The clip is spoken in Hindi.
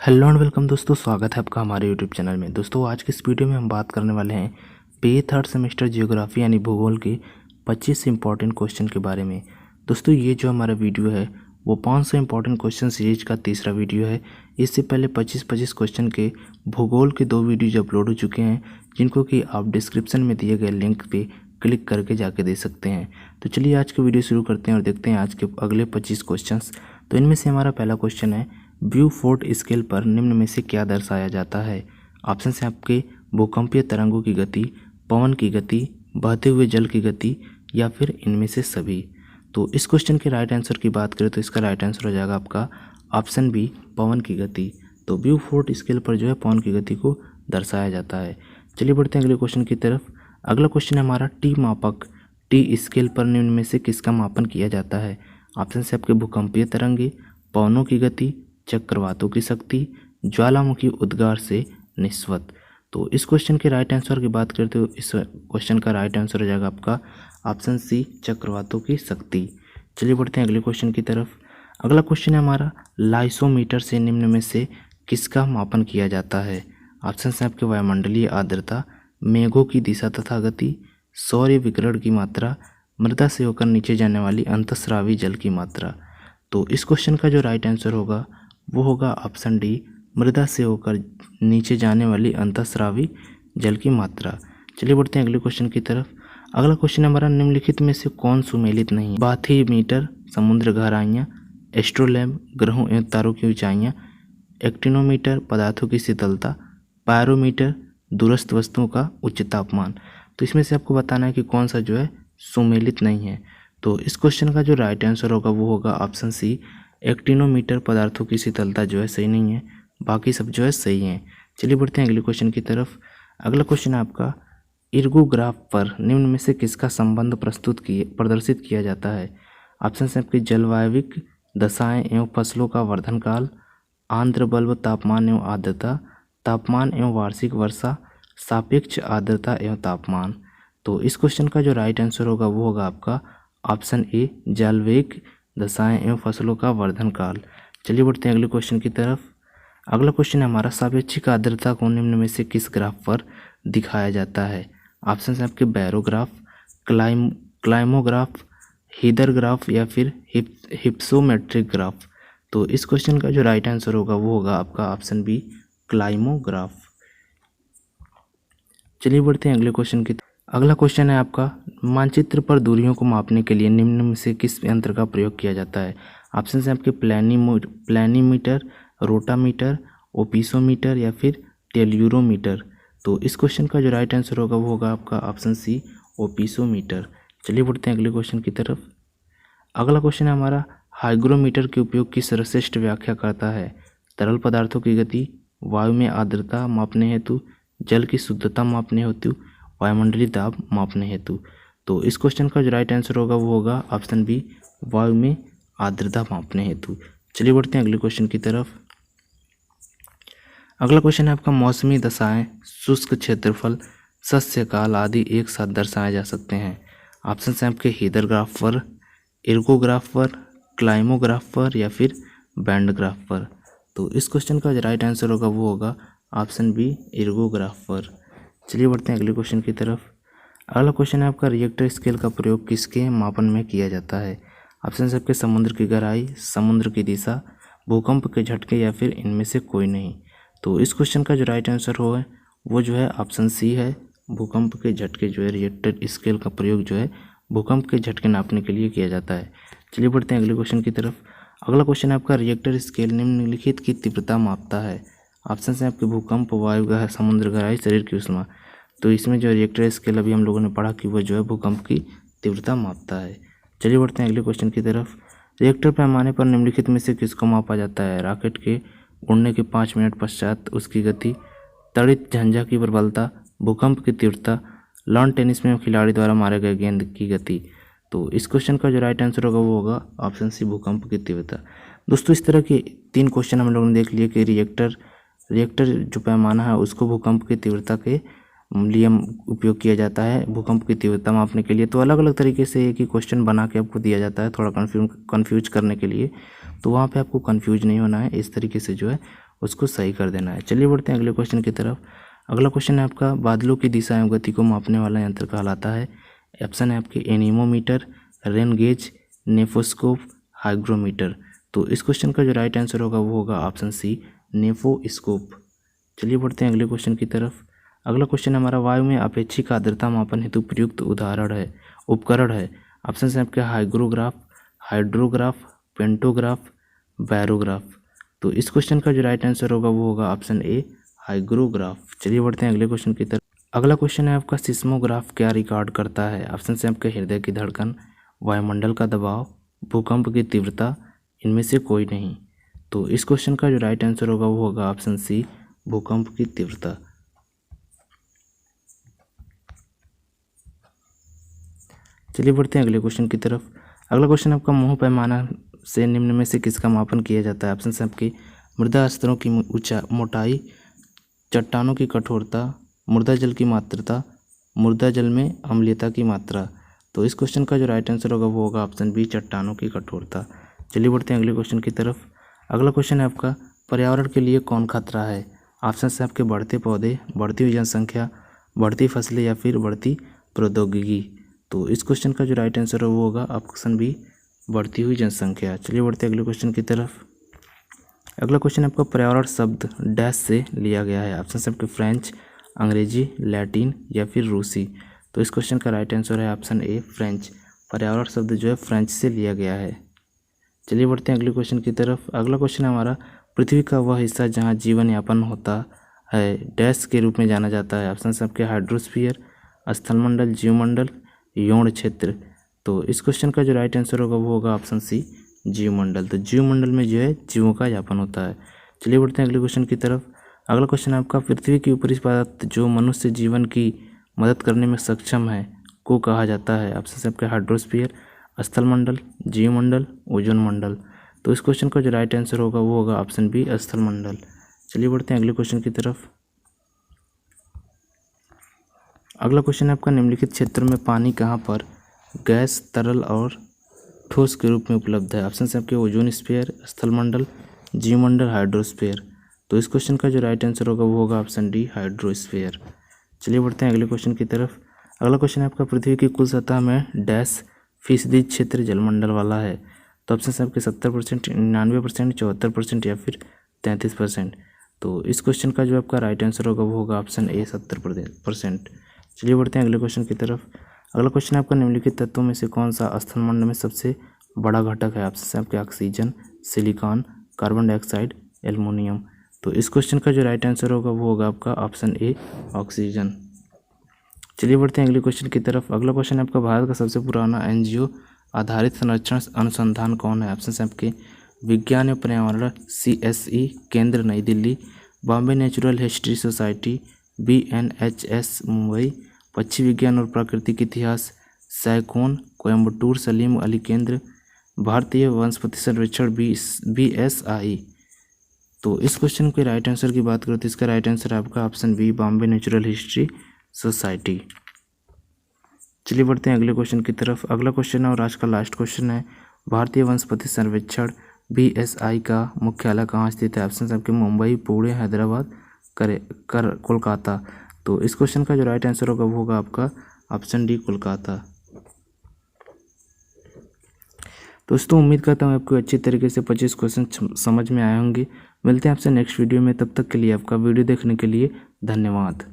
हेलो एंड वेलकम दोस्तों, स्वागत है आपका हमारे यूट्यूब चैनल में। दोस्तों आज के इस वीडियो में हम बात करने वाले हैं बीए थर्ड सेमेस्टर जियोग्राफी यानी भूगोल के 25 इंपॉर्टेंट क्वेश्चन के बारे में। दोस्तों ये जो हमारा वीडियो है वो 500 इंपॉर्टेंट क्वेश्चन सीरीज का तीसरा वीडियो है। इससे पहले 25 क्वेश्चन के भूगोल के 2 वीडियो अपलोड हो चुके हैं, जिनको कि आप डिस्क्रिप्शन में दिए गए लिंक पे क्लिक करके जाके दे सकते हैं। तो चलिए आज का वीडियो शुरू करते हैं और देखते हैं आज के अगले 25 क्वेश्चंस। तो इनमें से हमारा पहला क्वेश्चन है, ब्यूफोर्ट स्केल पर निम्न में से क्या दर्शाया जाता है। ऑप्शन है आपके भूकंपीय तरंगों की गति, पवन की गति, बहते हुए जल की गति या फिर इनमें से सभी। तो इस क्वेश्चन के राइट आंसर की बात करें तो इसका राइट आंसर हो जाएगा आपका ऑप्शन बी, पवन की गति। तो ब्यूफोर्ट स्केल पर जो है पवन की गति को दर्शाया जाता है। चलिए बढ़ते हैं अगले क्वेश्चन की तरफ। अगला क्वेश्चन है हमारा, टी मापक टी स्केल पर निम्न में से किसका मापन किया जाता है। ऑप्शन से आपके भूकंपीय तरंगे, पवनों की गति, चक्रवातों की शक्ति, ज्वालामुखी उद्गार से निस्वत। तो इस क्वेश्चन के राइट आंसर की बात करते हो इस क्वेश्चन का राइट आंसर हो जाएगा आपका ऑप्शन सी, चक्रवातों की शक्ति। चलिए बढ़ते हैं अगले क्वेश्चन की तरफ। अगला क्वेश्चन है हमारा, लाइसोमीटर से निम्न में से किसका मापन किया जाता है। ऑप्शन है आपके वायुमंडलीय आर्द्रता, मेघों की दिशा तथा गति, सौर्य विकिरण की मात्रा, मृदा से होकर नीचे जाने वाली अंतःस्रावी जल की मात्रा। तो इस क्वेश्चन का जो राइट आंसर होगा वो होगा ऑप्शन डी, मृदा से होकर नीचे जाने वाली अंतःस्रावी जल की मात्रा। चलिए बढ़ते हैं अगले क्वेश्चन की तरफ। अगला क्वेश्चन हमारा, निम्नलिखित में से कौन सुमेलित नहीं। बाथिमीटर समुद्र गहराइयाँ, एस्ट्रोलैब ग्रहों एवं तारों की ऊंचाइयाँ, एक्टिनोमीटर पदार्थों की शीतलता, पायरोमीटर दूरस्थ वस्तुओं का उच्च तापमान। तो इसमें से आपको बताना है कि कौन सा जो है सुमेलित नहीं है। तो इस क्वेश्चन का जो राइट आंसर होगा वो होगा ऑप्शन सी, एक्टिनोमीटर पदार्थों की शीतलता जो है सही नहीं है, बाकी सब जो है सही हैं। चलिए बढ़ते हैं अगले क्वेश्चन की तरफ। अगला क्वेश्चन है आपका, इर्गोग्राफ पर निम्न में से किसका संबंध प्रदर्शित किया जाता है। ऑप्शन है आपके जलवायविक दशाएं एवं फसलों का वर्धन काल, आर्द्र बल्ब तापमान एवं आर्द्रता, तापमान एवं वार्षिक वर्षा, सापेक्ष आर्द्रता एवं तापमान। तो इस क्वेश्चन का जो राइट आंसर होगा वो होगा आपका ऑप्शन ए, जलवेग दशाएं एवं फसलों का वर्धन काल। चलिए बढ़ते हैं अगले क्वेश्चन की तरफ। अगला क्वेश्चन है हमारा, सापेक्षिक आर्द्रता को निम्न में से किस ग्राफ पर दिखाया जाता है। ऑप्शन है आपके बैरोग्राफ, क्लाइमोग्राफ, हीदर ग्राफ या फिर हिप्सोमेट्रिक ग्राफ। तो इस क्वेश्चन का जो राइट आंसर होगा वो होगा आपका ऑप्शन बी, क्लाइमोग्राफ। चलिए बढ़ते हैं अगले क्वेश्चन की। अगला क्वेश्चन है आपका, मानचित्र पर दूरियों को मापने के लिए निम्न में से किस यंत्र का प्रयोग किया जाता है। ऑप्शन है आपके प्लैनीमीटर, रोटामीटर, ओपिसोमीटर या फिर टेल्यूरोमीटर। तो इस क्वेश्चन का जो राइट आंसर होगा वो होगा आपका ऑप्शन सी, ओपिसोमीटर। चलिए बढ़ते हैं अगले क्वेश्चन की तरफ। अगला क्वेश्चन है हमारा, हाइग्रोमीटर के उपयोग की सर्वश्रेष्ठ व्याख्या करता है। तरल पदार्थों की गति, वायु में आर्द्रता मापने हेतु, जल की शुद्धता मापने हेतु, वायुमंडलीय दाब मापने हेतु। तो इस क्वेश्चन का जो राइट आंसर होगा वो होगा ऑप्शन बी, वायु में आर्द्रता मापने हेतु। चलिए बढ़ते हैं अगले क्वेश्चन की तरफ। अगला क्वेश्चन है आपका, मौसमी दशाएं, शुष्क क्षेत्रफल, शस्य काल आदि एक साथ दर्शाए जा सकते हैं। ऑप्शन है आपके हीदर ग्राफ पर, इर्गोग्राफ पर, क्लाइमोग्राफ पर या फिर बैंड ग्राफ पर। तो इस क्वेश्चन का जो राइट आंसर होगा वो होगा ऑप्शन बी, इर्गोग्राफ पर। चलिए बढ़ते हैं अगले क्वेश्चन की तरफ। अगला क्वेश्चन है आपका, रिएक्टर स्केल का प्रयोग किसके मापन में किया जाता है। ऑप्शन है आपके समुद्र की गहराई, समुद्र की दिशा, भूकंप के झटके या फिर इनमें से कोई नहीं। तो इस क्वेश्चन का जो राइट आंसर हो वो जो है ऑप्शन सी है, भूकंप के झटके जो है रिएक्टर स्केल का प्रयोग जो है भूकंप के झटके नापने के लिए किया जाता है। चलिए बढ़ते हैं अगले क्वेश्चन की तरफ। अगला क्वेश्चन है आपका, रिएक्टर स्केल निम्नलिखित की तीव्रता मापता है। ऑप्शन है आपके भूकंप, वायु, समुद्र गहराई, शरीर की उष्मा। तो इसमें जो रिएक्टर स्केल अभी हम लोगों ने पढ़ा कि वो जो है भूकंप की तीव्रता मापता है। चलिए बढ़ते हैं अगले क्वेश्चन की तरफ। रिएक्टर पैमाने पर निम्नलिखित में से किसको मापा जाता है। रॉकेट के उड़ने के 5 मिनट पश्चात उसकी गति, तड़ित झंझा की प्रबलता, भूकंप की तीव्रता, लॉन टेनिस में खिलाड़ी द्वारा मारे गए गेंद की गति। तो इस क्वेश्चन का जो राइट आंसर होगा वो होगा ऑप्शन सी, भूकंप की तीव्रता। दोस्तों इस तरह के 3 क्वेश्चन हम लोगों ने देख लिए कि रिएक्टर जो पैमाना है उसको भूकंप की तीव्रता के लिए उपयोग किया जाता है भूकंप की तीव्रता मापने के लिए। तो अलग अलग तरीके से एक ही क्वेश्चन बना के आपको दिया जाता है थोड़ा कन्फ्यूज करने के लिए। तो वहाँ पे आपको कंफ्यूज नहीं होना है, इस तरीके से जो है उसको सही कर देना है। चलिए बढ़ते हैं अगले क्वेश्चन की तरफ। अगला क्वेश्चन है आपका, बादलों की दिशा एवं गति को मापने वाला यंत्र कहलाता है। ऑप्शन है आपके anemometer, rain gauge, nephoscope, hygrometer. तो इस क्वेश्चन का जो राइट आंसर होगा वो होगा ऑप्शन सी, नेफोस्कोप। चलिए बढ़ते हैं अगले क्वेश्चन की तरफ। अगला क्वेश्चन हमारा, वायु में अपेक्षिक आर्द्रता मापन हेतु प्रयुक्त उपकरण है। ऑप्शन है आपके हाइग्रोग्राफ, हाइड्रोग्राफ, पेंटोग्राफ, बैरोग्राफ। तो इस क्वेश्चन का जो राइट आंसर होगा वो होगा ऑप्शन ए, हाइग्रोग्राफ। चलिए बढ़ते हैं अगले क्वेश्चन की तरफ। अगला क्वेश्चन है आपका, सिस्मोग्राफ क्या रिकॉर्ड करता है। ऑप्शन है आपके हृदय की धड़कन, वायुमंडल का दबाव, भूकंप की तीव्रता, इनमें से कोई नहीं। तो इस क्वेश्चन का जो राइट आंसर होगा वो होगा ऑप्शन सी, भूकंप की तीव्रता। चलिए बढ़ते हैं अगले क्वेश्चन की तरफ। अगला क्वेश्चन आपका, मुँह पैमाना से निम्न में से किसका मापन किया जाता है। ऑप्शन है आपकी मृदा स्तरों की मोटाई, चट्टानों की कठोरता, मृदा जल की मात्रा, मृदा जल में अम्लीयता की मात्रा। तो इस क्वेश्चन का जो राइट आंसर होगा वो होगा ऑप्शन बी, चट्टानों की कठोरता। चलिए बढ़ते हैं अगले क्वेश्चन की तरफ। अगला क्वेश्चन है आपका, पर्यावरण के लिए कौन खतरा है। ऑप्शन है आपके बढ़ते पौधे, बढ़ती हुई जनसंख्या, बढ़ती फसलें या फिर बढ़ती प्रौद्योगिकी। तो इस क्वेश्चन का जो राइट आंसर है वो होगा ऑप्शन बी, बढ़ती हुई जनसंख्या। चलिए बढ़ते हैं अगले क्वेश्चन की तरफ। अगला क्वेश्चन आपका, पर्यावरण शब्द डैश से लिया गया है। ऑप्शन है आपके फ्रेंच, अंग्रेजी, लैटिन या फिर रूसी। तो इस क्वेश्चन का राइट आंसर है ऑप्शन ए, फ्रेंच। पर्यावरण शब्द जो है फ्रेंच से लिया गया है। चलिए बढ़ते हैं अगले क्वेश्चन की तरफ। अगला क्वेश्चन हमारा, पृथ्वी का वह हिस्सा जहाँ जीवन यापन होता है डैश के रूप में जाना जाता है। ऑप्शन है आपके हाइड्रोस्फीयर, स्थलमंडल, जीवमंडल, यौन क्षेत्र। तो इस क्वेश्चन का जो राइट आंसर होगा वो होगा ऑप्शन सी, जीवमंडल। तो जीवमंडल में जो है जीवों का यापन होता है। चलिए बढ़ते हैं अगले क्वेश्चन की तरफ। अगला क्वेश्चन आपका, पृथ्वी की ऊपरी पदार्थ जो मनुष्य जीवन की मदद करने में सक्षम है को कहा जाता है। ऑप्शन है आपके हाइड्रोस्फीयर, स्थलमंडल, जीवमंडल, ओजोन मंडल। तो इस क्वेश्चन का जो राइट आंसर होगा वो होगा ऑप्शन बी, स्थलमंडल। चलिए बढ़ते हैं अगले क्वेश्चन की तरफ। अगला क्वेश्चन है आपका, निम्नलिखित क्षेत्रों में पानी कहाँ पर गैस, तरल और ठोस के रूप में उपलब्ध है। ऑप्शन है आपके ओजोन स्फीयर, स्थलमंडल, जीवमंडल, हाइड्रोस्फीयर। तो इस क्वेश्चन का जो राइट आंसर होगा वो होगा ऑप्शन डी, हाइड्रोस्फीयर। चलिए बढ़ते हैं अगले क्वेश्चन की तरफ। अगला क्वेश्चन है आपका, पृथ्वी की कुल सतह में डैश फीसदी क्षेत्र जलमंडल वाला है। तो ऑप्शन है आपके 70%, 99%, 74% या फिर 33%। तो इस क्वेश्चन का जो आपका राइट आंसर होगा वो होगा ऑप्शन ए, 70%। चलिए बढ़ते हैं अगले क्वेश्चन की तरफ। अगला क्वेश्चन आपका, निम्नलिखित तत्वों में से कौन सा स्थलमंडल में सबसे बड़ा घटक है। ऑप्शन है आपके oxygen, silicon, carbon dioxide, aluminium. तो इस क्वेश्चन का जो राइट आंसर होगा वो होगा आपका ऑप्शन ए, ऑक्सीजन। चलिए बढ़ते हैं अगले क्वेश्चन की तरफ। अगला क्वेश्चन आपका, भारत का सबसे पुराना एनजीओ आधारित संरक्षण अनुसंधान कौन है। ऑप्शन है आपके विज्ञान एवं पर्यावरण, CSE केंद्र नई Delhi, Bombay natural history society, BNHS Mumbai, पक्षी विज्ञान और प्राकृतिक इतिहास, सैकोन कोयम्बटूर, सलीम अली केंद्र, भारतीय वनस्पति सर्वेक्षण, BSI। तो इस क्वेश्चन के राइट आंसर की बात करें तो इसका राइट आंसर है आपका option B, Bombay natural history society. चलिए बढ़ते हैं अगले क्वेश्चन की तरफ। अगला क्वेश्चन है और आज का लास्ट क्वेश्चन है, भारतीय वनस्पति सर्वेक्षण BSI का मुख्यालय कहाँ स्थित है। ऑप्शन आपके मुंबई, पुणे, हैदराबाद, कोलकाता। तो इस क्वेश्चन का जो राइट आंसर होगा वो होगा आपका ऑप्शन डी, कोलकाता। दोस्तों उम्मीद करता हूँ आपको अच्छी तरीके से 25 क्वेश्चन समझ में आए होंगे। मिलते हैं आपसे नेक्स्ट वीडियो में, तब तक के लिए आपका वीडियो देखने के लिए धन्यवाद।